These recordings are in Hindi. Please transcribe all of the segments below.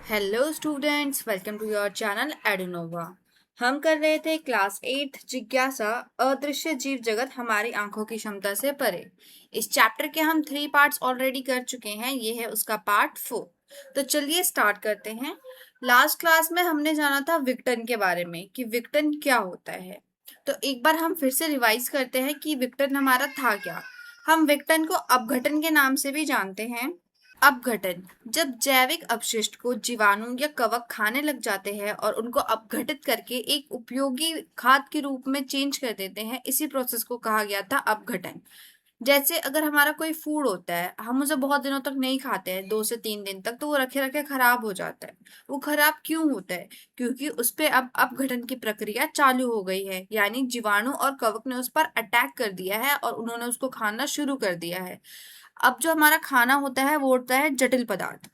Hello students, welcome to your channel Edunova. हम कर रहे थे क्लास 8 जिज्ञासा अदृश्य जीव जगत हमारी आंखों की क्षमता से परे। इस चैप्टर के हम 3 पार्ट्स ऑलरेडी कर चुके हैं। ये है उसका पार्ट 4। तो चलिए स्टार्ट करते हैं। लास्ट क्लास में हमने जाना था विघटन के बारे में कि विघटन क्या होता है। तो एक बार हम फिर से रिवाइज करते हैं कि विघटन हमारा था क्या। हम विघटन को अपघटन के नाम से भी जानते हैं। अपघटन जब जैविक अपशिष्ट को जीवाणु या कवक खाने लग जाते हैं और उनको अपघटित करके एक उपयोगी खाद के रूप में चेंज कर देते हैं, इसी प्रोसेस को कहा गया था अपघटन। जैसे अगर हमारा कोई फूड होता है, हम उसे बहुत दिनों तक नहीं खाते हैं, 2 से 3 दिन तक, तो वो रखे रखे खराब हो जाता है। वो खराब क्यों होता है? क्योंकि उस पे अब अपघटन की प्रक्रिया चालू हो गई है, यानी जीवाणु और कवक ने उस पर अटैक कर दिया है और उन्होंने उसको खाना शुरू कर दिया है। अब जो हमारा खाना होता है वो होता है जटिल पदार्थ।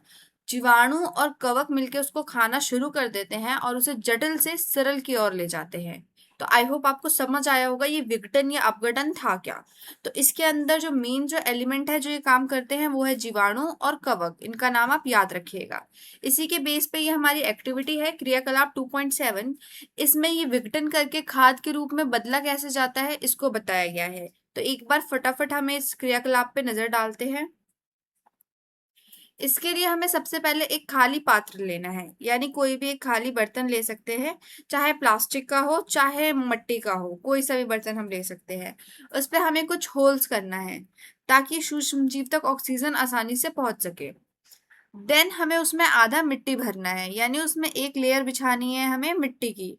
जीवाणु और कवक मिलकर उसको खाना शुरू कर देते हैं और उसे जटिल से सरल की ओर ले जाते हैं। तो आई होप आपको समझ आया होगा ये विघटन या अपघटन था क्या। तो इसके अंदर जो मेन जो एलिमेंट है जो ये काम करते हैं वो है जीवाणु और कवक। इनका नाम आप याद रखिएगा। इसी के बेस पे ये हमारी एक्टिविटी है क्रियाकलाप 2.7। इसमें ये विघटन करके खाद के रूप में बदला कैसे जाता है इसको बताया गया है। तो एक बार फटाफट हमें इस क्रियाकलाप पे नजर डालते हैं। इसके लिए हमें सबसे पहले एक खाली पात्र लेना है, यानी कोई भी एक खाली बर्तन ले सकते हैं। चाहे प्लास्टिक का हो चाहे मिट्टी का हो, कोई सा भी बर्तन हम ले सकते हैं। उस पे हमें कुछ होल्स करना है ताकि सूक्ष्म जीव तक ऑक्सीजन आसानी से पहुंच सके। देन हमें उसमें आधा मिट्टी भरना है, यानी उसमें एक लेयर बिछानी है हमें मिट्टी की।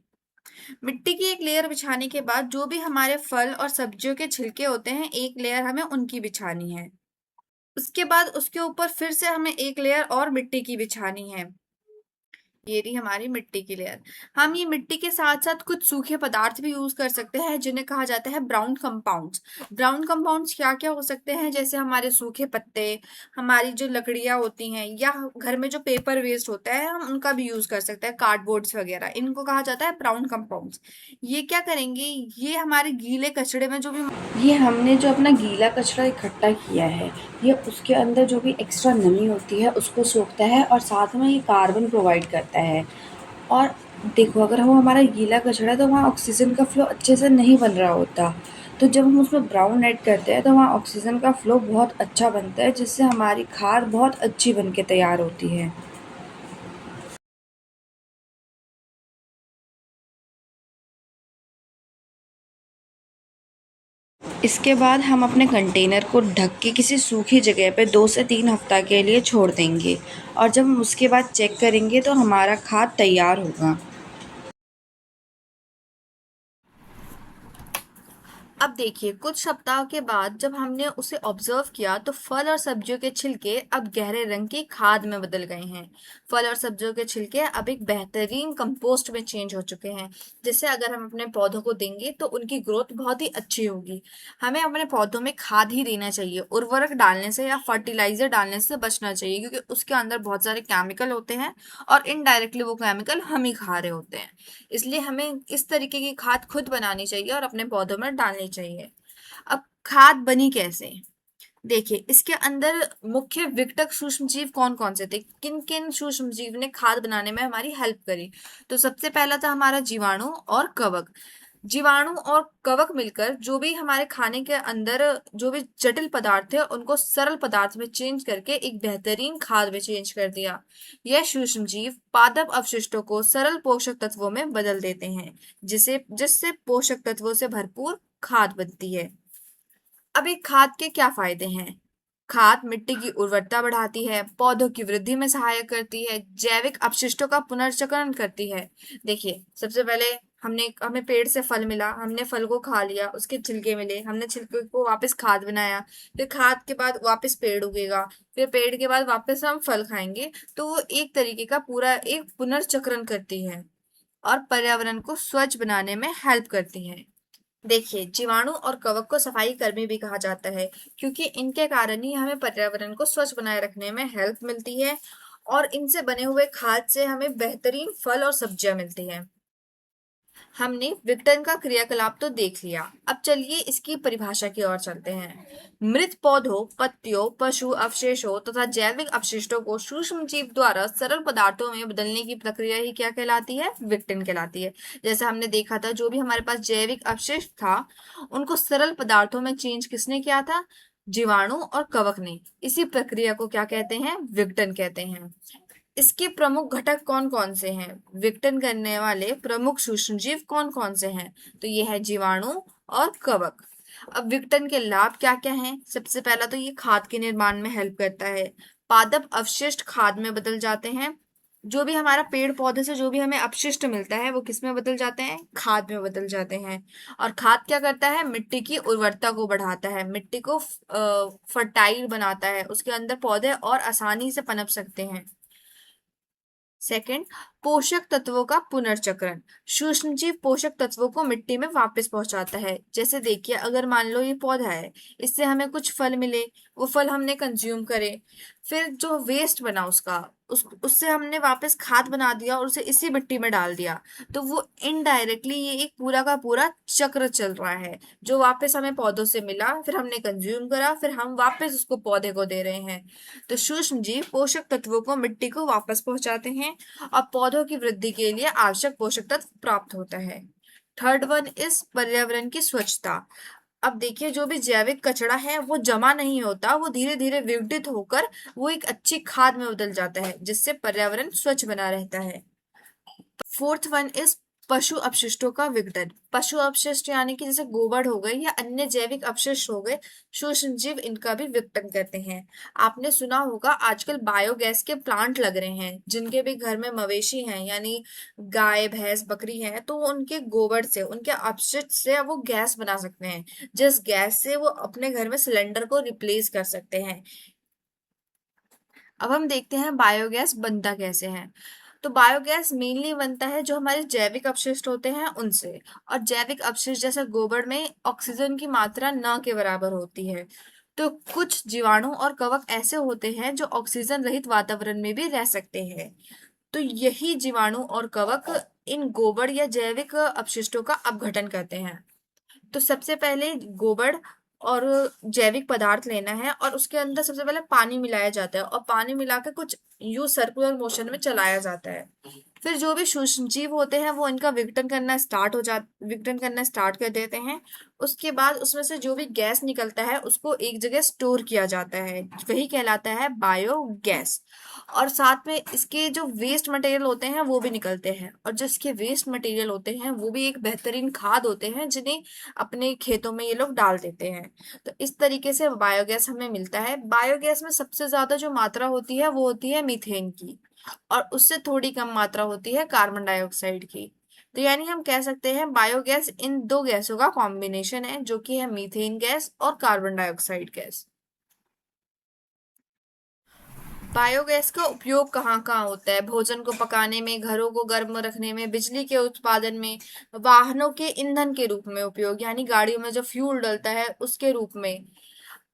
मिट्टी की एक लेयर बिछाने के बाद जो भी हमारे फल और सब्जियों के छिलके होते हैं, एक लेयर हमें उनकी बिछानी है। उसके बाद उसके ऊपर फिर से हमें एक लेयर और मिट्टी की बिछानी है। ये रही हमारी मिट्टी की लेयर। हम ये मिट्टी के साथ साथ कुछ सूखे पदार्थ भी यूज कर सकते हैं जिन्हें कहा जाता है ब्राउन कंपाउंड्स। ब्राउन कंपाउंड्स क्या क्या हो सकते हैं? जैसे हमारे सूखे पत्ते, हमारी जो लकड़ियां होती हैं, या घर में जो पेपर वेस्ट होता है हम उनका भी यूज कर सकते हैं, कार्डबोर्ड्स वगैरह, इनको कहा जाता है ब्राउन कंपाउंड्स। ये क्या करेंगे? ये हमारे गीले कचड़े में जो भी ये हमने जो अपना गीला कचरा इकट्ठा किया है, ये उसके अंदर जो भी एक्स्ट्रा नमी होती है उसको सोखता है और साथ में ये कार्बन प्रोवाइड करता है। और देखो, अगर वो हमारा गीला कचरा है तो वहाँ ऑक्सीजन का फ्लो अच्छे से नहीं बन रहा होता। तो जब हम उसमें ब्राउन ऐड करते हैं तो वहाँ ऑक्सीजन का फ्लो बहुत अच्छा बनता है, जिससे हमारी खाद बहुत अच्छी बन के तैयार होती है। इसके बाद हम अपने कंटेनर को ढक के किसी सूखी जगह पे 2 से 3 हफ्ता के लिए छोड़ देंगे, और जब हम उसके बाद चेक करेंगे तो हमारा खाद तैयार होगा। अब देखिए, कुछ सप्ताह के बाद जब हमने उसे ऑब्जर्व किया तो फल और सब्जियों के छिलके अब गहरे रंग की खाद में बदल गए हैं। फल और सब्जियों के छिलके अब एक बेहतरीन कंपोस्ट में चेंज हो चुके हैं, जिससे अगर हम अपने पौधों को देंगे तो उनकी ग्रोथ बहुत ही अच्छी होगी। हमें अपने पौधों में खाद ही देना चाहिए, उर्वरक डालने से या फर्टिलाइजर डालने से बचना चाहिए, क्योंकि उसके अंदर बहुत सारे केमिकल होते हैं और इनडायरेक्टली वो केमिकल हम ही खा रहे होते हैं। इसलिए हमें इस तरीके की खाद खुद बनानी चाहिए और अपने पौधों में डालनी चाहिए। अब खाद बनी कैसे? देखिए, इसके अंदर मुख्य विघटक सूक्ष्म जीव कौन कौन से थे, किन किन सूक्ष्म जीव ने खाद बनाने में हमारी हेल्प करी। तो सबसे पहला था हमारा जीवाणु और कवक। जीवाणु और कवक मिलकर जो भी हमारे खाने के अंदर जो भी जटिल पदार्थ थे उनको सरल पदार्थ में चेंज करके एक बेहतरीन खाद में चेंज कर दिया। यह सूक्ष्म जीव पादप अवशिष्टों को सरल पोषक तत्वों में बदल देते हैं, जिसे जिससे पोषक तत्वों से भरपूर खाद बनती है। अब एक खाद के क्या फायदे हैं? खाद मिट्टी की उर्वरता बढ़ाती है, पौधों की वृद्धि में सहायक करती है, जैविक अपशिष्टों का पुनर्चक्रण करती है। देखिए, सबसे पहले हमें पेड़ से फल मिला, हमने फल को खा लिया, उसके छिलके मिले, हमने छिलके को वापस खाद बनाया, फिर खाद के बाद वापस पेड़ उगेगा, फिर पेड़ के बाद वापस हम फल खाएंगे। तो वो एक तरीके का पूरा एक पुनर्चक्रण करती है और पर्यावरण को स्वच्छ बनाने में हेल्प करती है। देखिए, जीवाणु और कवक को सफाई कर्मी भी कहा जाता है, क्योंकि इनके कारण ही हमें पर्यावरण को स्वच्छ बनाए रखने में हेल्प मिलती है और इनसे बने हुए खाद से हमें बेहतरीन फल और सब्जियां मिलती हैं। हमने विघटन का क्रियाकलाप तो देख लिया, अब चलिए इसकी परिभाषा की ओर चलते हैं। मृत पौधों, पत्तियों, पशु अवशेषों तथा जैविक अपशिष्टों को सूक्ष्म जीव द्वारा सरल पदार्थों में बदलने की प्रक्रिया ही क्या कहलाती है? विघटन कहलाती है। जैसे हमने देखा था, जो भी हमारे पास जैविक अपशिष्ट था उनको सरल पदार्थों में चेंज किसने किया था? जीवाणु और कवक ने। इसी प्रक्रिया को क्या कहते हैं? विघटन कहते हैं। इसके प्रमुख घटक कौन कौन से हैं? विघटन करने वाले प्रमुख सूक्ष्मजीव कौन कौन से हैं? तो ये है जीवाणु और कवक। अब विघटन के लाभ क्या क्या हैं? सबसे पहला तो ये खाद के निर्माण में हेल्प करता है। पादप अवशिष्ट खाद में बदल जाते हैं। जो भी हमारा पेड़ पौधे से जो भी हमें अपशिष्ट मिलता है वो किस में बदल जाते हैं? खाद में बदल जाते हैं। और खाद क्या करता है? मिट्टी की उर्वरता को बढ़ाता है, मिट्टी को फर्टाइल बनाता है, उसके अंदर पौधे और आसानी से पनप सकते हैं। सेकंड, पोषक तत्वों का पुनर्चक्रण। सूक्ष्मजीव पोषक तत्वों को मिट्टी में वापस पहुंचाता है। जैसे देखिए, अगर मान लो ये पौधा है, इससे हमें कुछ फल मिले, वो फल हमने कंज्यूम करे, फिर जो वेस्ट बना उसका उससे हमने वापस खाद बना दिया और उसे इसी मिट्टी में डाल दिया, तो वो इनडायरेक्टली ये एक पूरा का पूरा चक्र चल रहा है। जो वापस हमें पौधों से मिला, फिर हमने कंज्यूम करा, फिर हम वापस उसको पौधे को दे रहे हैं। तो सूक्ष्म जीव पोषक तत्वों को मिट्टी को वापस पहुंचाते हैं और पौधों की वृद्धि के लिए आवश्यक पोषक तत्व प्राप्त होता है। थर्ड वन इज पर्यावरण की स्वच्छता। अब देखिए, जो भी जैविक कचरा है वो जमा नहीं होता, वो धीरे धीरे विघटित होकर वो एक अच्छी खाद में बदल जाता है, जिससे पर्यावरण स्वच्छ बना रहता है। फोर्थ वन इज पशु अपशिष्टों का विघटन। पशु अपशिष्ट यानी कि जैसे गोबर हो गए या अन्य जैविक अपशिष्ट हो गए, सूक्ष्मजीव इनका भी विघटन करते हैं। आपने सुना होगा आजकल बायोगैस के प्लांट लग रहे हैं। जिनके भी घर में मवेशी हैं, यानी गाय भैंस बकरी है, तो वो उनके गोबर से, उनके अपशिष्ट से वो गैस बना सकते हैं, जिस गैस से वो अपने घर में सिलेंडर को रिप्लेस कर सकते हैं। अब हम देखते हैं बायोगैस बनता कैसे है। तो बायोगैस मेनली बनता है जो हमारे जैविक अपशिष्ट होते हैं उनसे। और जैविक अपशिष्ट जैसे गोबर में ऑक्सीजन की मात्रा न के बराबर होती है। तो कुछ जीवाणु और कवक ऐसे होते हैं जो ऑक्सीजन रहित वातावरण में भी रह सकते हैं। तो यही जीवाणु और कवक इन गोबर या जैविक अपशिष्टों का अपघटन करते हैं। तो सबसे पहले गोबर और जैविक पदार्थ लेना है और उसके अंदर सबसे पहले पानी मिलाया जाता है और पानी मिला के कुछ यू सर्कुलर मोशन में चलाया जाता है। फिर जो भी सूक्ष्म जीव होते हैं वो इनका विघटन करना स्टार्ट कर देते हैं। उसके बाद उसमें से जो भी गैस निकलता है उसको एक जगह स्टोर किया जाता है, वही कहलाता है बायोगैस। और साथ में इसके जो वेस्ट मटेरियल होते हैं वो भी निकलते हैं, और जो इसके वेस्ट मटेरियल होते हैं वो भी एक बेहतरीन खाद होते हैं जिन्हें अपने खेतों में ये लोग डाल देते हैं। तो इस तरीके से बायोगैस हमें मिलता है। बायोगैस में सबसे ज्यादा जो मात्रा होती है वो होती है मीथेन की, और उससे थोड़ी कम मात्रा होती है कार्बन डाइऑक्साइड की। तो यानी हम कह सकते हैं बायोगैस इन दो गैसों का कॉम्बिनेशन है, जो कि है मीथेन गैस और कार्बन डाइऑक्साइड गैस। बायोगैस का उपयोग कहाँ कहाँ होता है? भोजन को पकाने में, घरों को गर्म रखने में, बिजली के उत्पादन में, वाहनों के ईंधन के रूप में उपयोग, यानी गाड़ियों में जो फ्यूल डलता है उसके रूप में।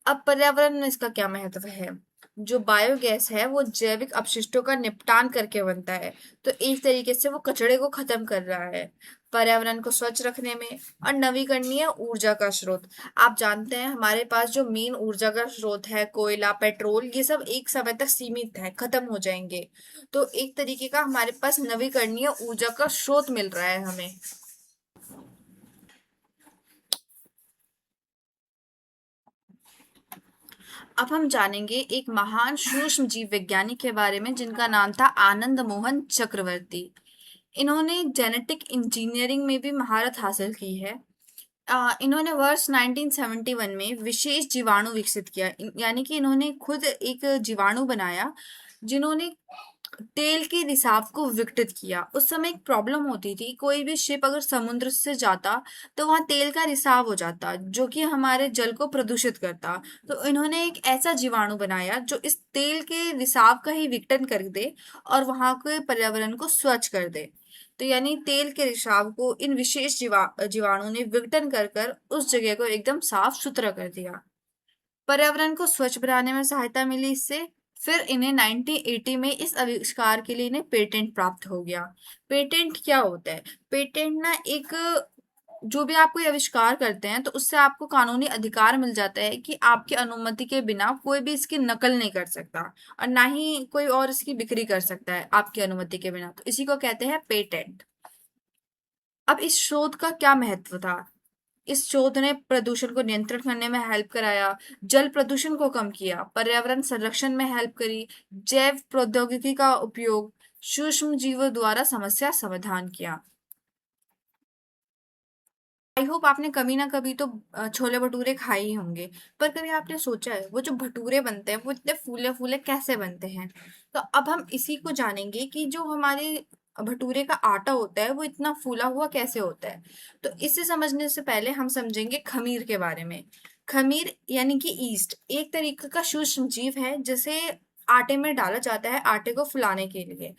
अब पर्यावरण में इसका क्या महत्व है? जो बायोगैस है वो जैविक अपशिष्टों का निपटान करके बनता है, तो एक तरीके से वो कचरे को खत्म कर रहा है, पर्यावरण को स्वच्छ रखने में। और नवीकरणीय ऊर्जा का स्रोत, आप जानते हैं हमारे पास जो मेन ऊर्जा का स्रोत है, कोयला, पेट्रोल, ये सब एक समय तक सीमित है, खत्म हो जाएंगे। तो एक तरीके का हमारे पास नवीकरणीय ऊर्जा का स्रोत मिल रहा है हमें। अब हम जानेंगे एक महान सूक्ष्म जीव वैज्ञानिक के बारे में जिनका नाम था आनंद मोहन चक्रवर्ती। इन्होंने जेनेटिक इंजीनियरिंग में भी महारत हासिल की है। इन्होंने वर्ष 1971 में विशेष जीवाणु विकसित किया, यानी कि इन्होंने खुद एक जीवाणु बनाया जिन्होंने तेल के रिसाव को विघटित किया। उस समय एक प्रॉब्लम होती थी, कोई भी शिप अगर समुद्र से जाता तो वहां तेल का रिसाव हो जाता जो कि हमारे जल को प्रदूषित करता। तो इन्होंने एक ऐसा जीवाणु बनाया जो इस तेल के रिसाव का ही विघटन कर दे और वहां के पर्यावरण को स्वच्छ कर दे। तो यानी तेल के रिसाव को इन विशेष जीवाणु ने विघटन कर कर उस जगह को एकदम साफ सुथरा कर दिया। पर्यावरण को स्वच्छ बनाने में सहायता मिली इससे। फिर इन्हें 1980 में इस आविष्कार के लिए इन्हें पेटेंट प्राप्त हो गया। पेटेंट क्या होता है? पेटेंट ना एक, जो भी आप कोई आविष्कार करते हैं तो उससे आपको कानूनी अधिकार मिल जाता है कि आपकी अनुमति के बिना कोई भी इसकी नकल नहीं कर सकता, और ना ही कोई और इसकी बिक्री कर सकता है आपकी अनुमति के बिना। तो इसी को कहते हैं पेटेंट। अब इस शोध का क्या महत्व था? इस शोध ने प्रदूषण को नियंत्रण करने में हेल्प कराया, जल प्रदूषण को कम किया, पर्यावरण संरक्षण में हेल्प करी, जैव प्रौद्योगिकी का उपयोग, सूक्ष्म जीवों द्वारा समस्या समाधान किया। आई होप आपने कभी ना कभी तो छोले भटूरे खाए ही होंगे। पर कभी आपने सोचा है वो जो भटूरे बनते हैं वो इतने फूले फूले कैसे बनते हैं? तो अब हम इसी को जानेंगे कि जो हमारे भटूरे का आटा होता है वो इतना फूला हुआ कैसे होता है। तो इसे समझने से पहले हम समझेंगे खमीर के बारे में। खमीर यानी कि ईस्ट एक तरीके का सूक्ष्म जीव है जिसे आटे में डाला जाता है आटे को फुलाने के लिए।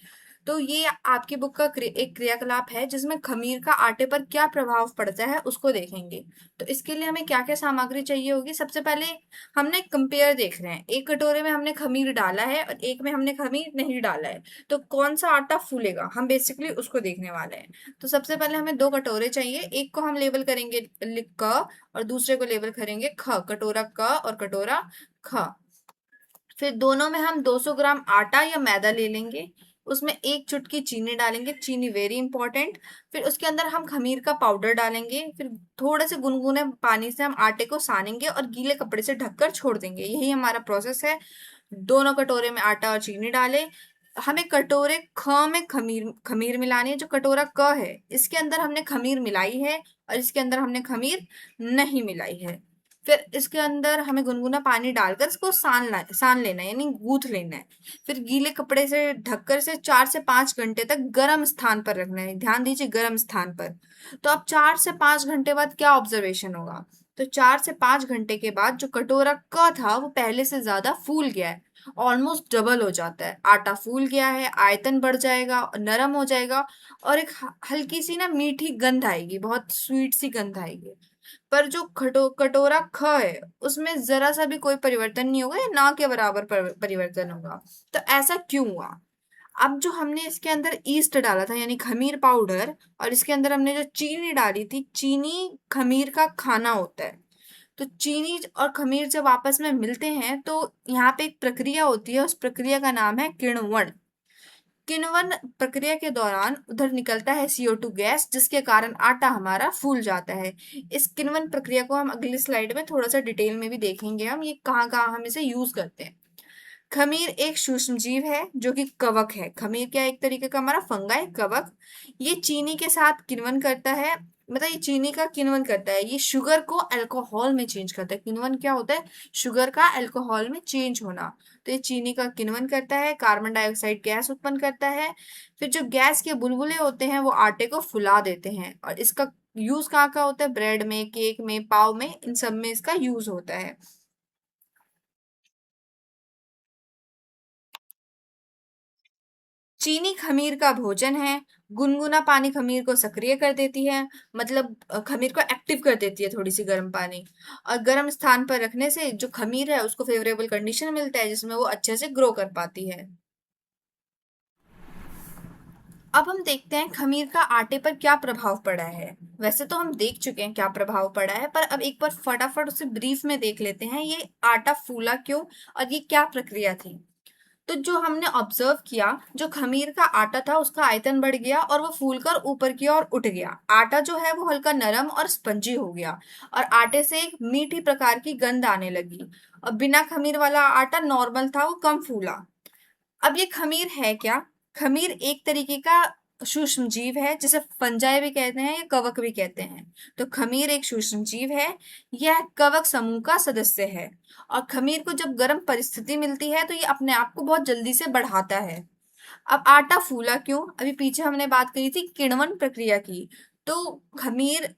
तो ये आपकी बुक का एक क्रियाकलाप है जिसमें खमीर का आटे पर क्या प्रभाव पड़ता है उसको देखेंगे। तो इसके लिए हमें क्या क्या सामग्री चाहिए होगी? सबसे पहले हमने कंपेयर देख रहे हैं, एक कटोरे में हमने खमीर डाला है और एक में हमने खमीर नहीं डाला है, तो कौन सा आटा फूलेगा हम बेसिकली उसको देखने वाले हैं। तो सबसे पहले हमें दो कटोरे चाहिए, एक को हम लेबल करेंगे क और दूसरे को लेबल करेंगे ख, कटोरा क और कटोरा ख। फिर दोनों में हम 200 ग्राम आटा या मैदा ले लेंगे, उसमें एक चुटकी चीनी डालेंगे, चीनी वेरी इंपॉर्टेंट। फिर उसके अंदर हम खमीर का पाउडर डालेंगे, फिर थोड़े से गुनगुने पानी से हम आटे को सानेंगे और गीले कपड़े से ढककर छोड़ देंगे। यही हमारा प्रोसेस है। दोनों कटोरे में आटा और चीनी डालें। हमें कटोरे ख में खमीर खमीर मिलानी है। जो कटोरा क है इसके अंदर हमने खमीर मिलाई है और इसके अंदर हमने खमीर नहीं मिलाई है। फिर इसके अंदर हमें गुनगुना पानी डालकर इसको सान लेना है, यानी गूंथ लेना है। फिर गीले कपड़े से ढककर से 4 से 5 घंटे तक गर्म स्थान पर रखना है। ध्यान दीजिए, गर्म स्थान पर। तो अब 4 से 5 घंटे बाद क्या ऑब्जर्वेशन होगा? तो 4 से 5 घंटे के बाद जो कटोरा क था वो पहले से ज्यादा फूल गया है, ऑलमोस्ट डबल हो जाता है। आटा फूल गया है, आयतन बढ़ जाएगा और नरम हो जाएगा, और एक हल्की सी ना मीठी गंध आएगी, बहुत स्वीट सी गंध आएगी। पर जो कटोरा ख है उसमें जरा सा भी कोई परिवर्तन नहीं होगा या ना के बराबर परिवर्तन होगा। तो ऐसा क्यों हुआ? अब जो हमने इसके अंदर ईस्ट डाला था यानी खमीर पाउडर, और इसके अंदर हमने जो चीनी डाली थी, चीनी खमीर का खाना होता है। तो चीनी और खमीर जब आपस में मिलते हैं तो यहाँ पे एक प्रक्रिया होती है, उस प्रक्रिया का नाम है किण्वन। किण्वन प्रक्रिया के दौरान उधर निकलता है CO2 गैस, जिसके कारण आटा हमारा फूल जाता है। इस किण्वन प्रक्रिया को हम अगली स्लाइड में थोड़ा सा डिटेल में भी देखेंगे, हम ये कहाँ कहाँ हम इसे यूज करते हैं। खमीर एक सूक्ष्म जीव है जो कि कवक है। खमीर क्या है? एक तरीके का हमारा फंगाई, कवक। ये चीनी के साथ किण्वन करता है, मतलब ये चीनी का किण्वन करता है। ये शुगर को अल्कोहल में चेंज करता है। किण्वन क्या होता है? शुगर का अल्कोहल में चेंज होना। तो ये चीनी का किण्वन करता है, कार्बन डाइऑक्साइड गैस उत्पन्न करता है। फिर जो गैस के बुलबुले होते हैं वो आटे को फुला देते हैं, और इसका यूज कहाँ का होता है? ब्रेड में, केक में, पाव में, इन सब में इसका यूज होता है। चीनी खमीर का भोजन है। गुनगुना पानी खमीर को सक्रिय कर देती है, मतलब खमीर को एक्टिव कर देती है थोड़ी सी गर्म पानी। और गर्म स्थान पर रखने से जो खमीर है उसको फेवरेबल कंडीशन मिलता है जिसमें वो अच्छे से ग्रो कर पाती है। अब हम देखते हैं खमीर का आटे पर क्या प्रभाव पड़ा है। वैसे तो हम देख चुके हैं क्या प्रभाव पड़ा है, पर अब एक बार फटाफट उसे ब्रीफ में देख लेते हैं, ये आटा फूला क्यों और ये क्या प्रक्रिया थी। तो जो हमने ऑब्जर्व किया, जो खमीर का आटा था उसका आयतन बढ़ गया और वो फूलकर ऊपर की ओर उठ गया। आटा जो है वो हल्का नरम और स्पंजी हो गया, और आटे से एक मीठी प्रकार की गंध आने लगी। और बिना खमीर वाला आटा नॉर्मल था, वो कम फूला। अब ये खमीर है क्या? खमीर एक तरीके का सूक्ष्म जीव है जिसे फंजाई भी कहते हैं या कवक भी कहते हैं। तो खमीर एक सूक्ष्म जीव है, यह कवक समूह का सदस्य है। और खमीर को जब गर्म परिस्थिति मिलती है तो ये अपने आप को बहुत जल्दी से बढ़ाता है। अब आटा फूला क्यों? अभी पीछे हमने बात करी थी किण्वन प्रक्रिया की। तो खमीर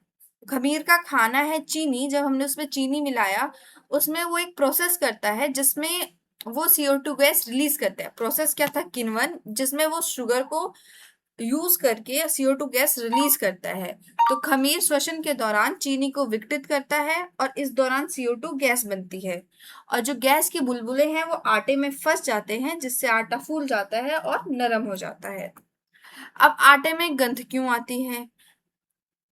खमीर का खाना है चीनी, जब हमने उसमें चीनी मिलाया उसमें वो एक प्रोसेस करता है जिसमें वो CO2 गैस रिलीज करता है। प्रोसेस क्या था? किण्वन, जिसमें वो शुगर को यूज करके CO2 गैस रिलीज करता है। तो खमीर श्वसन के दौरान चीनी को विघटित करता है और इस दौरान CO2 गैस बनती है। और जो गैस के बुलबुले हैं वो आटे में फंस जाते हैं, जिससे आटा फूल जाता है और नरम हो जाता है। अब आटे में गंध क्यों आती है?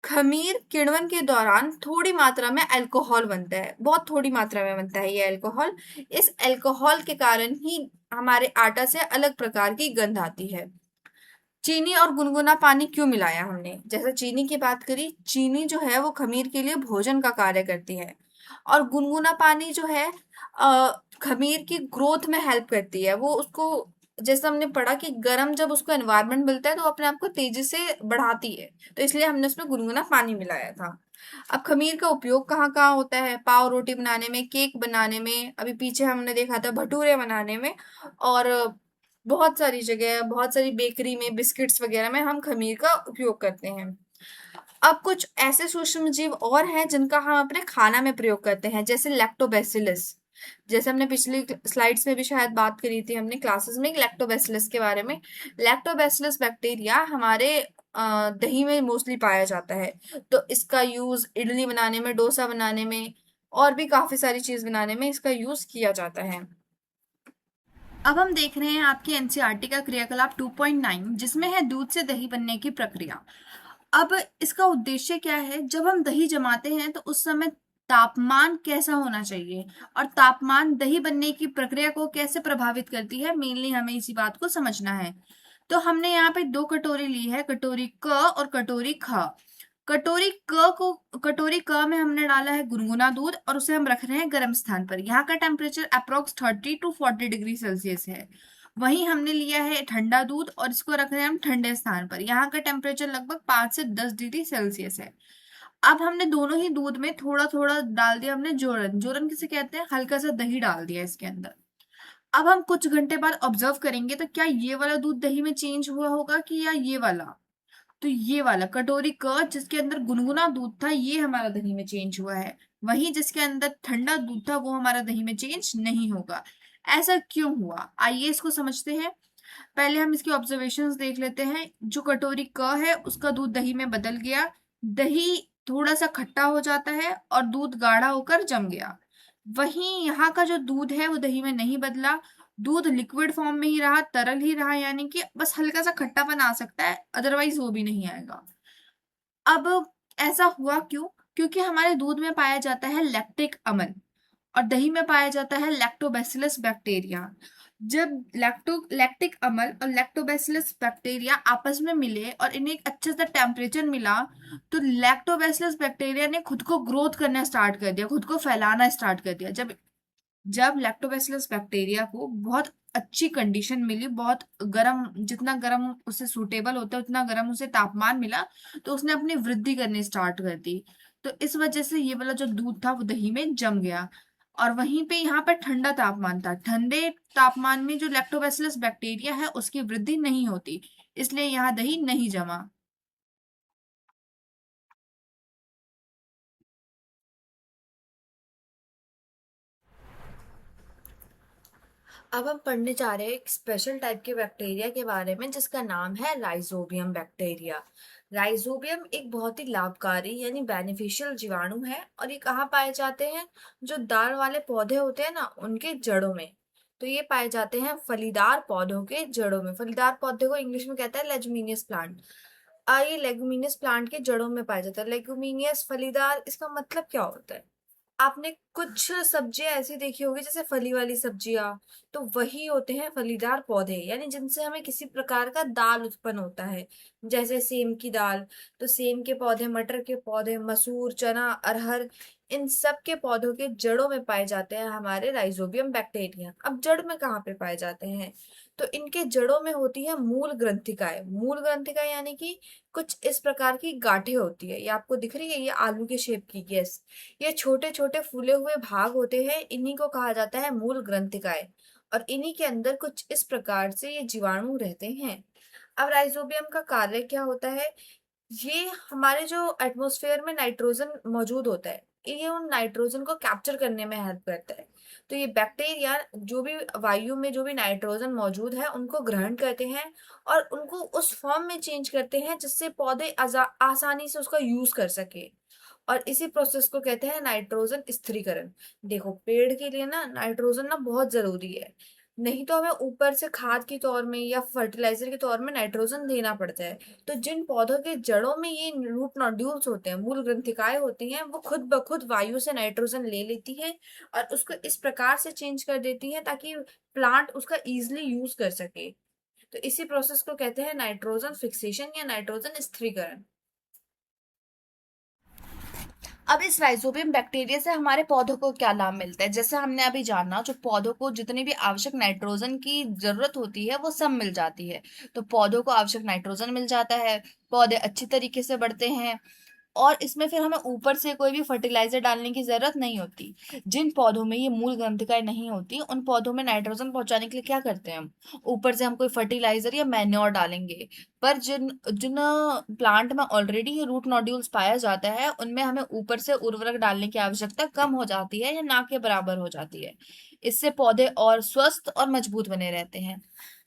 खमीर किण्वन के दौरान थोड़ी मात्रा में अल्कोहल बनता है, बहुत थोड़ी मात्रा में बनता है ये अल्कोहल। इस अल्कोहल के कारण ही हमारे आटा से अलग प्रकार की गंध आती है। चीनी और गुनगुना पानी क्यों मिलाया हमने? जैसे चीनी की बात करी, चीनी जो है वो खमीर के लिए भोजन का कार्य करती है, और गुनगुना पानी जो है खमीर की ग्रोथ में हेल्प करती है। वो उसको, जैसे हमने पढ़ा कि गरम जब उसको एनवायरनमेंट मिलता है तो वो अपने आप को तेजी से बढ़ाती है, तो इसलिए हमने उसमें गुनगुना पानी मिलाया था। अब खमीर का उपयोग कहाँ कहाँ होता है? पाव रोटी बनाने में, केक बनाने में, अभी पीछे हमने देखा था भटूरे बनाने में, और बहुत सारी जगह, बहुत सारी बेकरी में, बिस्किट्स वगैरह में हम खमीर का उपयोग करते हैं। अब कुछ ऐसे सूक्ष्म जीव और हैं जिनका हम अपने खाना में प्रयोग करते हैं, जैसे लैक्टोबैसिलस। जैसे हमने पिछली स्लाइड्स में भी शायद बात करी थी हमने क्लासेस में लैक्टोबैसिलस के बारे में। लैक्टोबैसिलस बैक्टीरिया हमारे दही में मोस्टली पाया जाता है। तो इसका यूज इडली बनाने में, डोसा बनाने में, और भी काफी सारी चीज बनाने में इसका यूज किया जाता है। अब हम देख रहे हैं आपके एनसीईआरटी का क्रियाकलाप 2.9, जिसमें है दूध से दही बनने की प्रक्रिया। अब इसका उद्देश्य क्या है? जब हम दही जमाते हैं तो उस समय तापमान कैसा होना चाहिए, और तापमान दही बनने की प्रक्रिया को कैसे प्रभावित करती है, मेनली हमें इसी बात को समझना है। तो हमने यहाँ पे दो कटोरी ली है, कटोरी क और कटोरी ख। कटोरी क में हमने डाला है गुनगुना दूध, और उसे हम रख रहे हैं गर्म स्थान पर। यहाँ का temperature approx 30 to 40 degree Celsius है। वहीं हमने लिया है ठंडा दूध, और इसको रख रहे हैं हम ठंडे स्थान पर। यहाँ का टेम्परेचर लगभग 5 से 10 डिग्री सेल्सियस है। अब हमने दोनों ही दूध में थोड़ा थोड़ा डाल दिया हमने जोरन। जोरन किसे कहते हैं? हल्का सा दही डाल दिया इसके अंदर। अब हम कुछ घंटे बाद ऑब्जर्व करेंगे तो क्या ये वाला दूध दही में चेंज हुआ होगा कि या ये वाला? तो ये वाला कटोरी क जिसके अंदर गुनगुना दूध था, ये हमारा दही में चेंज हुआ है। वहीं जिसके अंदर ठंडा दूध था वो हमारा दही में चेंज नहीं होगा। ऐसा क्यों हुआ? आइए इसको समझते हैं। पहले हम इसकी ऑब्जर्वेशंस देख लेते हैं। जो कटोरी क है उसका दूध दही में बदल गया, दही थोड़ा सा खट्टा हो जाता है और दूध गाढ़ा होकर जम गया। वहीं यहाँ का जो दूध है वो दही में नहीं बदला, दूध लिक्विड फॉर्म में ही रहा, तरल ही रहा, यानी कि बस हल्का सा खट्टापन आ सकता है, अदरवाइज वो भी नहीं आएगा। अब ऐसा हुआ क्यों? क्योंकि हमारे दूध में पाया जाता है लैक्टिक अम्ल, और दही में पाया जाता है लैक्टोबैसिलस बैक्टीरिया। जब लैक्टिक अम्ल और लैक्टोबैसिलस बैक्टीरिया आपस में मिले और इन्हें एक अच्छे सा टेम्परेचर मिला, तो लैक्टोबैसिलस बैक्टीरिया ने खुद को ग्रोथ करना स्टार्ट कर दिया, खुद को फैलाना स्टार्ट कर दिया। जब जब लैक्टोबैसिलस बैक्टीरिया को बहुत अच्छी कंडीशन मिली, बहुत गर्म, जितना गर्म उसे सूटेबल होता है उतना गर्म उसे तापमान मिला, तो उसने अपनी वृद्धि करनी स्टार्ट कर दी। तो इस वजह से ये वाला जो दूध था वो दही में जम गया। और वहीं पे यहाँ पर ठंडा तापमान था, ठंडे तापमान में जो लैक्टोबैसिलस बैक्टीरिया है उसकी वृद्धि नहीं होती, इसलिए यहाँ दही नहीं जमा। अब हम पढ़ने जा रहे हैं एक स्पेशल टाइप के बैक्टीरिया के बारे में, जिसका नाम है राइजोबियम बैक्टीरिया। राइजोबियम एक बहुत ही लाभकारी यानी बेनिफिशियल जीवाणु है, और ये कहाँ पाए जाते हैं? जो दाल वाले पौधे होते हैं ना, उनके जड़ों में। तो ये पाए जाते हैं फलीदार पौधों के जड़ों में। फलीदार पौधे को इंग्लिश में कहता है लेगुमिनियस प्लांट। ये लेगुमिनियस प्लांट के जड़ों में पाया जाता है। लेगुमिनियस, फलीदार, इसका मतलब क्या होता है? आपने कुछ सब्जियां ऐसी देखी होगी जैसे फली वाली सब्जियां, तो वही होते हैं फलीदार पौधे, यानी जिनसे हमें किसी प्रकार का दाल उत्पन्न होता है। जैसे सेम की दाल, तो सेम के पौधे, मटर के पौधे, मसूर, चना, अरहर, इन सब के पौधों के जड़ों में पाए जाते हैं हमारे राइजोबियम बैक्टीरिया। अब जड़ में कहाँ पे पाए जाते हैं? तो इनके जड़ों में होती है मूल ग्रंथिकाएं। मूल ग्रंथिकाएं यानी कि कुछ इस प्रकार की गांठें होती है, ये आपको दिख रही है, ये आलू के शेप की, यस। ये छोटे छोटे फूले हुए भाग होते हैं, इन्हीं को कहा जाता है मूल ग्रंथिकाएं, और इन्हीं के अंदर कुछ इस प्रकार से ये जीवाणु रहते हैं। अब राइजोबियम का कार्य क्या होता है? ये हमारे जो एटमॉस्फेयर में नाइट्रोजन मौजूद होता है, ये उन नाइट्रोजन को कैप्चर करने में हेल्प करता है। तो ये बैक्टीरिया जो भी वायु में जो भी नाइट्रोजन मौजूद है उनको ग्रहण करते हैं और उनको उस फॉर्म में चेंज करते हैं जिससे पौधे आसानी से उसका यूज कर सके। और इसी प्रोसेस को कहते हैं नाइट्रोजन स्थिरीकरण। देखो पेड़ के लिए ना नाइट्रोजन ना बहुत जरूरी है, नहीं तो हमें ऊपर से खाद के तौर में या फर्टिलाइजर के तौर में नाइट्रोजन देना पड़ता है। तो जिन पौधों के जड़ों में ये रूट नोड्यूल्स होते हैं, मूल ग्रंथिकाएं होती हैं, वो खुद ब खुद वायु से नाइट्रोजन ले लेती है और उसको इस प्रकार से चेंज कर देती है ताकि प्लांट उसका इजिली यूज कर सके। तो इसी प्रोसेस को कहते हैं नाइट्रोजन फिक्सेशन या नाइट्रोजन स्थिरीकरण। अब इस राइजोबियम बैक्टीरिया से हमारे पौधों को क्या लाभ मिलता है, जैसे हमने अभी जाना, जो पौधों को जितनी भी आवश्यक नाइट्रोजन की जरूरत होती है वो सब मिल जाती है। तो पौधों को आवश्यक नाइट्रोजन मिल जाता है, पौधे अच्छी तरीके से बढ़ते हैं और इसमें फिर हमें ऊपर से कोई भी फर्टिलाइजर डालने की जरूरत नहीं होती। जिन पौधों में ये मूल ग्रंथिकाएं नहीं होती उन पौधों में नाइट्रोजन पहुंचाने के लिए क्या करते हैं हम, ऊपर से हम कोई फर्टिलाइजर या मैन्योर डालेंगे। पर जिन जिन प्लांट में ऑलरेडी ये रूट नोड्यूल्स पाया जाता है उनमें हमें ऊपर से उर्वरक डालने की आवश्यकता कम हो जाती है या ना के बराबर हो जाती है। इससे पौधे और स्वस्थ और मजबूत बने रहते हैं।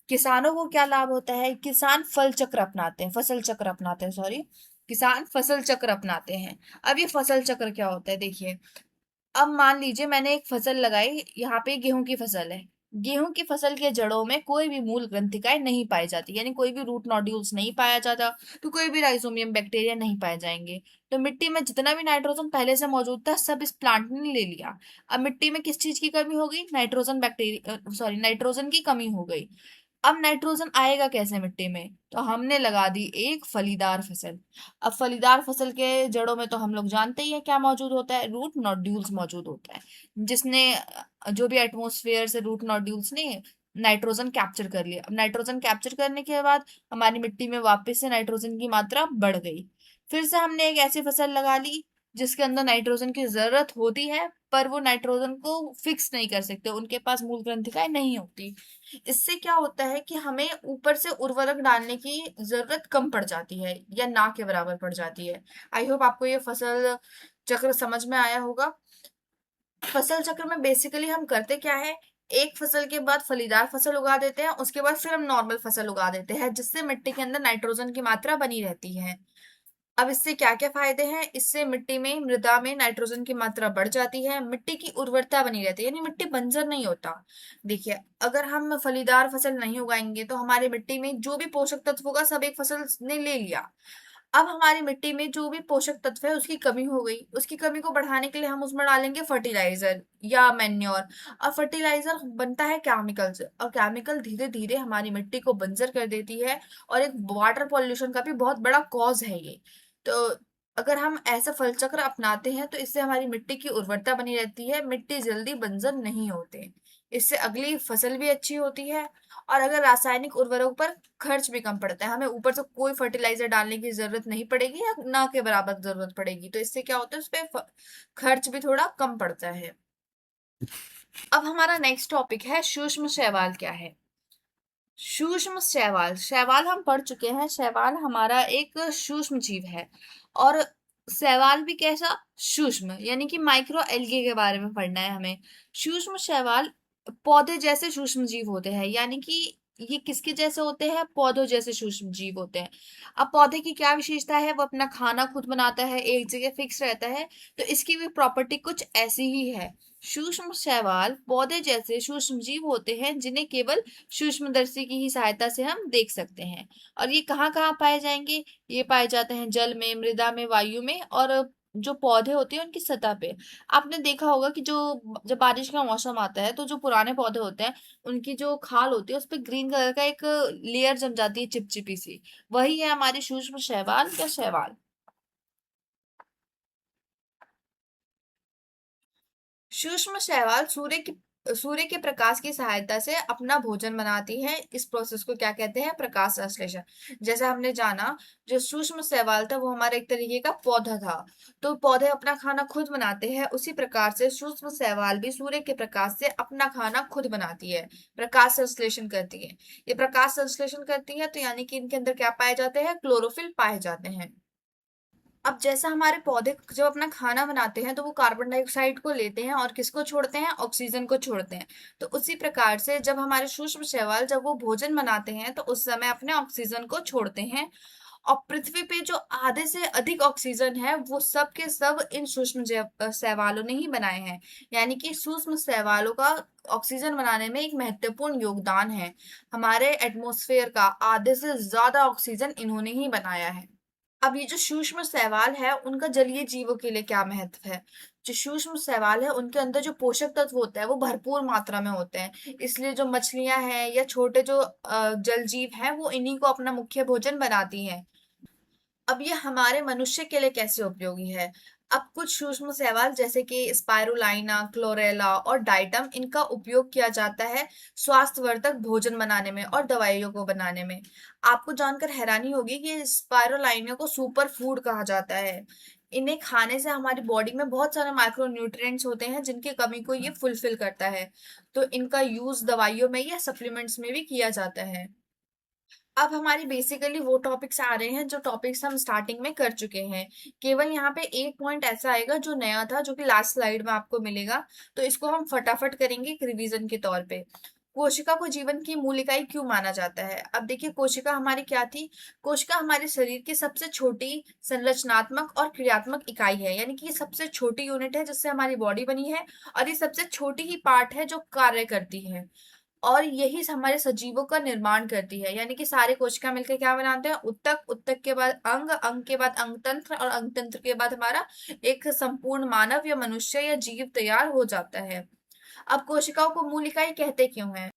किसानों को क्या लाभ होता है, किसान फल चक्र अपनाते हैं, फसल चक्र अपनाते हैं, सॉरी, किसान फसल चक्र अपनाते हैं। अब ये फसल चक्र क्या होता है, देखिए, अब मान लीजिए मैंने एक फसल लगाई, यहाँ पे गेहूं की फसल है। गेहूं की फसल के जड़ों में कोई भी मूल ग्रंथिकाएं नहीं पाई जाती, यानी कोई भी रूट नोड्यूल्स नहीं पाया जाता, तो कोई भी राइजोबियम बैक्टीरिया नहीं पाए जाएंगे। तो मिट्टी में जितना भी नाइट्रोजन पहले से मौजूद था सब इस प्लांट ने ले लिया। अब मिट्टी में किस चीज की कमी हो गई, नाइट्रोजन बैक्टीरिया, सॉरी, नाइट्रोजन की कमी हो गई। अब नाइट्रोजन आएगा कैसे मिट्टी में, तो हमने लगा दी एक फलीदार फसल। अब फलीदार फसल के जड़ों में तो हम लोग जानते ही है क्या मौजूद होता है, रूट नोड्यूल्स मौजूद होता है, जिसने जो भी एटमॉस्फेयर से रूट नोड्यूल्स ने नाइट्रोजन कैप्चर कर लिया। अब नाइट्रोजन कैप्चर करने के बाद हमारी मिट्टी में वापस से नाइट्रोजन की मात्रा बढ़ गई। फिर से हमने एक ऐसी फसल लगा ली जिसके अंदर नाइट्रोजन की जरूरत होती है पर वो नाइट्रोजन को फिक्स नहीं कर सकते, उनके पास मूल ग्रंथिकाएं नहीं होती। इससे क्या होता है कि हमें ऊपर से उर्वरक डालने की जरूरत कम पड़ जाती है या ना के बराबर पड़ जाती है। आई होप आपको ये फसल चक्र समझ में आया होगा। फसल चक्र में बेसिकली हम करते क्या है, एक फसल के बाद फलीदार फसल उगा देते हैं, उसके बाद फिर हम नॉर्मल फसल उगा देते हैं जिससे मिट्टी के अंदर नाइट्रोजन की मात्रा बनी रहती है। अब इससे क्या क्या फायदे हैं, इससे मिट्टी में, मृदा में नाइट्रोजन की मात्रा बढ़ जाती है, मिट्टी की उर्वरता बनी रहती है, यानी मिट्टी बंजर नहीं होता। देखिए, अगर हम फलीदार फसल नहीं उगाएंगे तो हमारी मिट्टी में जो भी पोषक तत्व होगा सब एक फसल ने ले लिया। अब हमारी मिट्टी में जो भी पोषक तत्व है उसकी कमी हो गई, उसकी कमी को बढ़ाने के लिए हम उसमें डालेंगे फर्टिलाइजर या मैन्योर। और फर्टिलाइजर बनता है केमिकल से, और केमिकल धीरे धीरे हमारी मिट्टी को बंजर कर देती है और एक वाटर पॉल्यूशन का भी बहुत बड़ा कॉज है ये। तो अगर हम ऐसा फल चक्र अपनाते हैं तो इससे हमारी मिट्टी की उर्वरता बनी रहती है, मिट्टी जल्दी बंजर नहीं होते, इससे अगली फसल भी अच्छी होती है। और अगर रासायनिक उर्वरकों पर खर्च भी कम पड़ता है, हमें ऊपर से कोई फर्टिलाइजर डालने की जरूरत नहीं पड़ेगी या ना के बराबर जरूरत पड़ेगी, तो इससे क्या होता है, उस पर खर्च भी थोड़ा कम पड़ता है। अब हमारा नेक्स्ट टॉपिक है सूक्ष्म शैवाल क्या है। सूक्ष्म शैवाल, शैवाल हम पढ़ चुके हैं, शैवाल हमारा एक सूक्ष्म जीव है। और शैवाल भी कैसा, सूक्ष्म, यानी कि माइक्रो एल्गे के बारे में पढ़ना है हमें। सूक्ष्म शैवाल पौधे जैसे सूक्ष्म जीव होते हैं, यानी कि ये किसके जैसे होते हैं, पौधों जैसे सूक्ष्म जीव होते हैं। अब पौधे की क्या विशेषता है, वो अपना खाना खुद बनाता है, एक जगह फिक्स रहता है, तो इसकी भी प्रॉपर्टी कुछ ऐसी ही है। सूक्ष्म शैवाल पौधे जैसे सूक्ष्म जीव होते हैं जिन्हें केवल सूक्ष्मदर्शी की ही सहायता से हम देख सकते हैं। और ये कहाँ कहाँ पाए जाएंगे, ये पाए जाते हैं जल में, मृदा में, वायु में, और जो पौधे होते हैं उनकी सतह पे। आपने देखा होगा कि जो जब बारिश का मौसम आता है तो जो पुराने पौधे होते हैं उनकी जो खाल होती है उस पर ग्रीन कलर का एक लेयर जम जाती है, चिपचिपी सी, वही है हमारी सूक्ष्म शैवाल या शैवाल। सूक्ष्म शैवाल सूर्य के प्रकाश की सहायता से अपना भोजन बनाती है। इस प्रोसेस को क्या कहते हैं, प्रकाश संश्लेषण। जैसा हमने जाना, जो सूक्ष्म शैवाल था वो हमारा एक तरीके का पौधा था, तो पौधे अपना खाना खुद बनाते हैं, उसी प्रकार से सूक्ष्म शैवाल भी सूर्य के प्रकाश से अपना खाना खुद बनाती है, प्रकाश संश्लेषण करती है। ये प्रकाश संश्लेषण करती है तो यानी कि इनके अंदर क्या पाए जाते हैं, क्लोरोफिल पाए जाते हैं। अब जैसा हमारे पौधे जब अपना खाना बनाते हैं तो वो कार्बन डाइऑक्साइड को लेते हैं और किसको छोड़ते हैं, ऑक्सीजन को छोड़ते हैं। तो उसी प्रकार से जब हमारे सूक्ष्म शैवाल जब वो भोजन बनाते हैं तो उस समय अपने ऑक्सीजन को छोड़ते हैं। और पृथ्वी पे जो आधे से अधिक ऑक्सीजन है वो सब के सब इन सूक्ष्म शैवालों ने ही बनाए हैं। यानी कि सूक्ष्म शैवालों का ऑक्सीजन बनाने में एक महत्वपूर्ण योगदान है। हमारे एटमॉस्फेयर का आधे से ज्यादा ऑक्सीजन इन्होंने ही बनाया है। अब ये जो सूक्ष्म शैवाल है उनका जलीय जीवों के लिए क्या महत्व है। जो सूक्ष्म शैवाल है उनके अंदर जो पोषक तत्व होते हैं वो भरपूर मात्रा में होते हैं, इसलिए जो मछलियां हैं या छोटे जो जल जीव हैं वो इन्हीं को अपना मुख्य भोजन बनाती हैं। अब ये हमारे मनुष्य के लिए कैसे उपयोगी है। अब कुछ सूक्ष्म शैवाल जैसे कि स्पाइरुलाइना, क्लोरेला और डाइटम, इनका उपयोग किया जाता है स्वास्थ्यवर्धक भोजन बनाने में और दवाइयों को बनाने में। आपको जानकर हैरानी होगी कि स्पाइरुलाइना को सुपर फूड कहा जाता है। इन्हें खाने से हमारी बॉडी में बहुत सारे माइक्रो न्यूट्रिएंट्स होते हैं जिनकी कमी को ये फुलफिल करता है। तो इनका यूज दवाइयों में या सप्लीमेंट्स में भी किया जाता है। अब हमारी बेसिकली वो टॉपिक्स आ रहे हैं जो टॉपिक्स हम स्टार्टिंग में कर चुके हैं। केवल यहाँ पे एक पॉइंट ऐसा आएगा जो नया था, जो कि लास्ट स्लाइड में आपको मिलेगा। तो इसको हम फटाफट करेंगे एक रिवीजन के तौर पे। कोशिका को जीवन की मूल इकाई क्यों माना जाता है। अब देखिए, कोशिका हमारी क्या थी। कोशिका हमारे शरीर की सबसे छोटी संरचनात्मक और क्रियात्मक इकाई है, यानी कि ये सबसे छोटी यूनिट है जिससे हमारी बॉडी बनी है। और ये सबसे छोटी ही पार्ट है जो कार्य करती है। और यही हमारे सजीवों का निर्माण करती है। यानी कि सारे कोशिका मिलकर क्या बनाते हैं, उत्तक, उत्तक के बाद अंग, अंग के बाद अंग तंत्र और अंग तंत्र के बाद हमारा एक संपूर्ण मानव या मनुष्य या जीव तैयार हो जाता है। अब कोशिकाओं को मूल इकाई कहते क्यों हैं।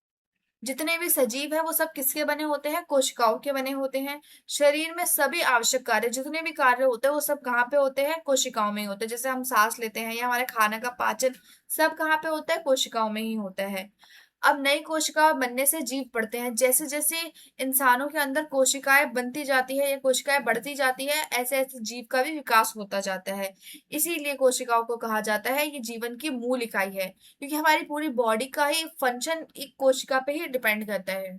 जितने भी सजीव हैं वो सब किसके बने होते हैं, कोशिकाओं के बने होते हैं। शरीर में सभी आवश्यक कार्य, जितने भी कार्य होते हैं वो सब कहाँ पे होते हैं, कोशिकाओं में ही होते हैं। जैसे हम सांस लेते हैं या हमारे खाने का पाचन, सब कहाँ पे होता है, कोशिकाओं में ही होता है। अब नई कोशिका बनने से जीव बढ़ते हैं। जैसे जैसे इंसानों के अंदर कोशिकाएं बनती जाती है या कोशिकाएं बढ़ती जाती है, ऐसे ऐसे जीव का भी विकास होता जाता है। इसीलिए कोशिकाओं को कहा जाता है ये जीवन की मूल इकाई है, क्योंकि हमारी पूरी बॉडी का ही फंक्शन एक कोशिका पे ही डिपेंड करता है।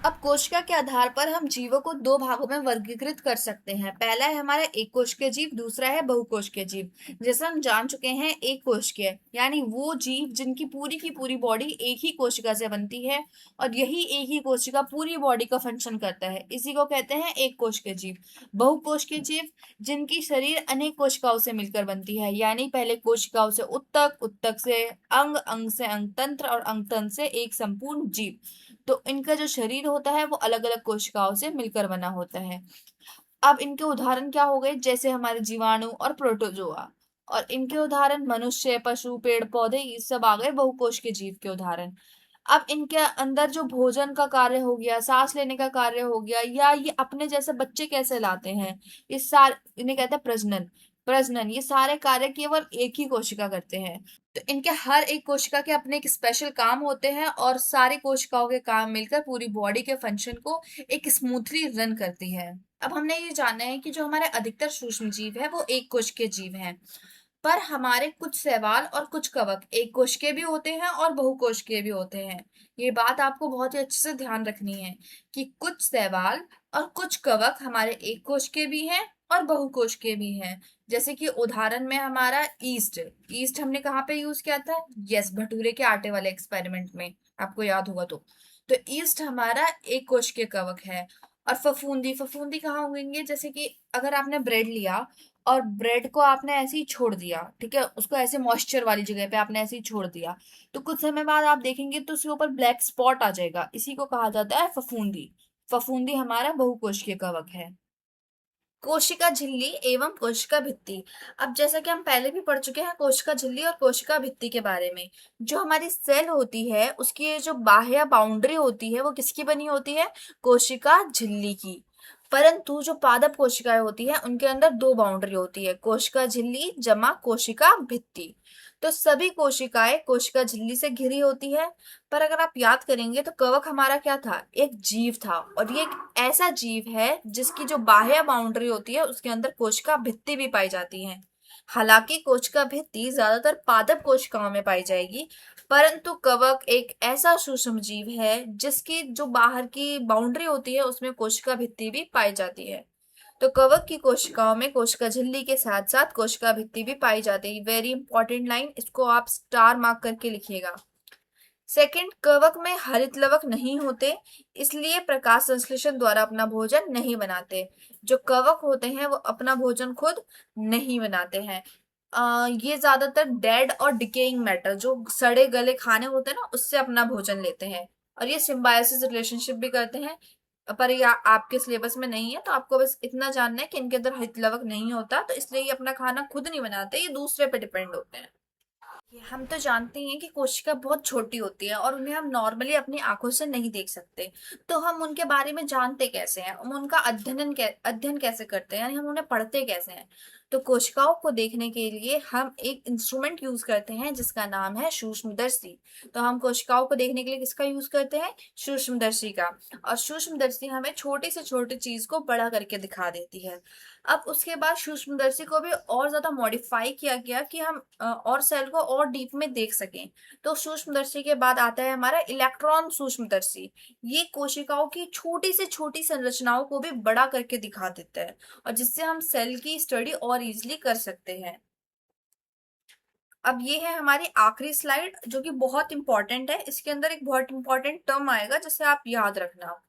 अब कोशिका के आधार पर हम जीवों को दो भागों में वर्गीकृत कर सकते हैं। पहला है हमारा एक कोशिकीय जीव, दूसरा है बहुकोशिकीय जीव। जैसा हम जान चुके हैं, एक कोशिकीय यानी वो जीव जिनकी पूरी की पूरी बॉडी एक ही कोशिका से बनती है और यही एक ही कोशिका पूरी बॉडी का फंक्शन करता है, इसी को कहते हैं एक कोशिकीय जीव। बहुकोशिकीय जीव जिनकी शरीर अनेक कोशिकाओं से मिलकर बनती है, यानी पहले कोशिकाओं से उत्तक, उत्तक से अंग, अंग से अंग तंत्र और अंग तंत्र से एक संपूर्ण जीव। तो इनका जो शरीर होता है वो अलग अलग कोशिकाओं से मिलकर बना होता है। अब इनके उदाहरण क्या हो गए, जैसे हमारे जीवाणु और प्रोटोजोआ। और इनके उदाहरण मनुष्य, पशु, पेड़ पौधे, ये सब आ गए बहुकोश के जीव के उदाहरण। अब इनके अंदर जो भोजन का कार्य हो गया, सांस लेने का कार्य हो गया, या ये अपने जैसे बच्चे कैसे लाते हैं, इस सार इन्हें कहते हैं प्रजनन। प्रजनन ये सारे कार्य केवल एक ही कोशिका करते हैं। तो इनके हर एक कोशिका के अपने एक स्पेशल काम होते हैं और सारी कोशिकाओं के काम मिलकर पूरी बॉडी के फंक्शन को एक स्मूथली रन करती है। अब हमने ये जानना है कि जो हमारे अधिकतर सूक्ष्म जीव है वो एक कोश के जीव हैं, पर हमारे कुछ शैवाल और कुछ कवक एक कोश के भी होते हैं और बहुकोश के भी होते हैं। ये बात आपको बहुत ही अच्छे से ध्यान रखनी है कि कुछ शैवाल और कुछ कवक हमारे एक कोश के भी हैं और बहुकोश के भी हैं। जैसे कि उदाहरण में हमारा ईस्ट। ईस्ट हमने कहाँ पे यूज किया था, यस, भटूरे के आटे वाले एक्सपेरिमेंट में, आपको याद होगा तो ईस्ट हमारा एक कोश के कवक है। और फफूंदी, फफूंदी कहाँ होंगे, जैसे कि अगर आपने ब्रेड लिया और ब्रेड को आपने ऐसे ही छोड़ दिया, ठीक है, उसको ऐसे मॉइस्चर वाली जगह पे आपने ऐसे ही छोड़ दिया, तो कुछ समय बाद आप देखेंगे तो उसके ऊपर ब्लैक स्पॉट आ जाएगा, इसी को कहा जाता है फफूंदी। फफूंदी हमारा बहुकोशिकीय कवक है। कोशिका झिल्ली एवं कोशिका भित्ति। अब जैसा कि हम पहले भी पढ़ चुके हैं कोशिका झिल्ली और कोशिका भित्ति के बारे में। जो हमारी सेल होती है उसकी जो बाह्य बाउंड्री होती है वो किसकी बनी होती है, कोशिका झिल्ली की। परंतु जो पादप कोशिकाएं होती है उनके अंदर दो बाउंड्री होती है, कोशिका झिल्ली जमा कोशिका भित्ति। तो सभी कोशिकाएं कोशिका झिल्ली से घिरी होती है। पर अगर आप याद करेंगे तो कवक हमारा क्या था, एक जीव था, और ये एक ऐसा जीव है जिसकी जो बाह्य बाउंड्री होती है उसके अंदर कोशिका भित्ति भी पाई जाती है। हालांकि कोशिका भित्ति ज्यादातर पादप कोशिकाओं में पाई जाएगी, परंतु कवक एक ऐसा सूक्ष्म जीव है जिसकी जो बाहर की बाउंड्री होती है उसमें कोशिका भित्ति भी पाई जाती है। तो कवक की कोशिकाओं में कोशिका झिल्ली के साथ साथ कोशिका भित्ति भी पाई जाती है। वेरी इंपॉर्टेंट लाइन, इसको आप स्टार मार्क करके लिखिएगा। सेकंड, कवक में हरित लवक नहीं होते, इसलिए प्रकाश संश्लेषण द्वारा अपना भोजन नहीं बनाते। जो कवक होते हैं वो अपना भोजन खुद नहीं बनाते हैं। ये ज्यादातर डेड और डिकेइंग मैटर, जो सड़े गले खाने होते हैं ना, उससे अपना भोजन लेते हैं। और ये सिम्बायोसिस रिलेशनशिप भी करते हैं। पर ये आपके सिलेबस में नहीं है, तो आपको बस इतना जानना है कि इनके अंदर हरित लवक नहीं होता, तो इसलिए ये अपना खाना खुद नहीं बनाते, ये दूसरे पे डिपेंड होते हैं। हम तो जानते हैं कि कोशिका बहुत छोटी होती है और उन्हें हम नॉर्मली अपनी आंखों से नहीं देख सकते। तो हम उनके बारे में जानते कैसे हैं, हम उनका अध्ययन कैसे करते हैं, यानी हम उन्हें पढ़ते कैसे हैं। तो कोशिकाओं को देखने के लिए हम एक इंस्ट्रूमेंट यूज करते हैं जिसका नाम है सूक्ष्मदर्शी। तो हम कोशिकाओं को देखने के लिए किसका यूज करते हैं? सूक्ष्मदर्शी का। और सूक्ष्मदर्शी हमें छोटी से छोटी चीज को बड़ा करके दिखा देती है। अब उसके बाद सूक्ष्मदर्शी को भी और ज्यादा मॉडिफाई किया गया कि हम और सेल को और डीप में देख सकें। तो सूक्ष्मदर्शी के बाद आता है हमारा इलेक्ट्रॉन सूक्ष्मदर्शी। ये कोशिकाओं की छोटी से छोटी संरचनाओं को भी बड़ा करके दिखा देता है, और जिससे हम सेल की स्टडी और इजीली कर सकते हैं। अब ये है हमारी आखिरी स्लाइड, जो कि बहुत इंपॉर्टेंट है। इसके अंदर एक बहुत इंपॉर्टेंट टर्म आएगा जिसे आप याद रखना।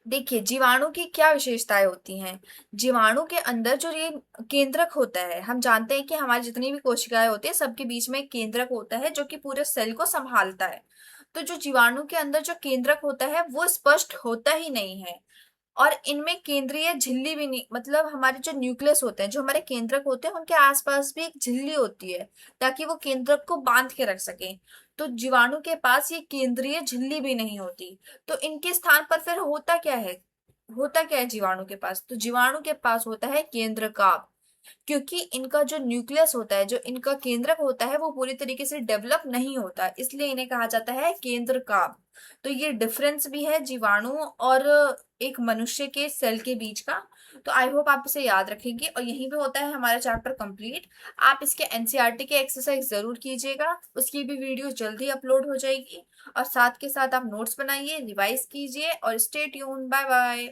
देखिए, जीवाणु की क्या विशेषताएं होती हैं। जीवाणु के अंदर जो ये केंद्रक होता है, हम जानते हैं कि हमारी जितनी भी कोशिकाएं होती है सबके बीच में एक केंद्रक होता है जो कि पूरे सेल को संभालता है। तो जो जीवाणु के अंदर जो केंद्रक होता है वो स्पष्ट होता ही नहीं है। और इनमें केंद्रीय झिल्ली भी नहीं, मतलब हमारे जो न्यूक्लियस होते हैं, जो हमारे केंद्रक होते हैं, उनके आसपास भी एक झिल्ली होती है ताकि वो केंद्रक को बांध के रख सके। तो जीवाणु के पास ये केंद्रीय झिल्ली भी नहीं होती। तो इनके स्थान पर फिर होता क्या है? होता क्या है जीवाणु के पास? तो जीवाणु के पास होता है केंद्रकाभ। क्योंकि इनका जो न्यूक्लियस होता है, जो इनका केंद्रक होता है, वो पूरी तरीके से डेवलप नहीं होता, इसलिए इन्हें कहा जाता है केंद्रकाभ। तो ये डिफरेंस भी है जीवाणु और एक मनुष्य के सेल के बीच का। तो आई होप आप इसे याद रखेंगे, और यहीं पे होता है हमारा चैप्टर कंप्लीट। आप इसके एनसीईआरटी के एक्सरसाइज जरूर कीजिएगा, उसकी भी वीडियो जल्दी अपलोड हो जाएगी। और साथ के साथ आप नोट्स बनाइए, रिवाइज कीजिए, और स्टे ट्यून। Bye bye.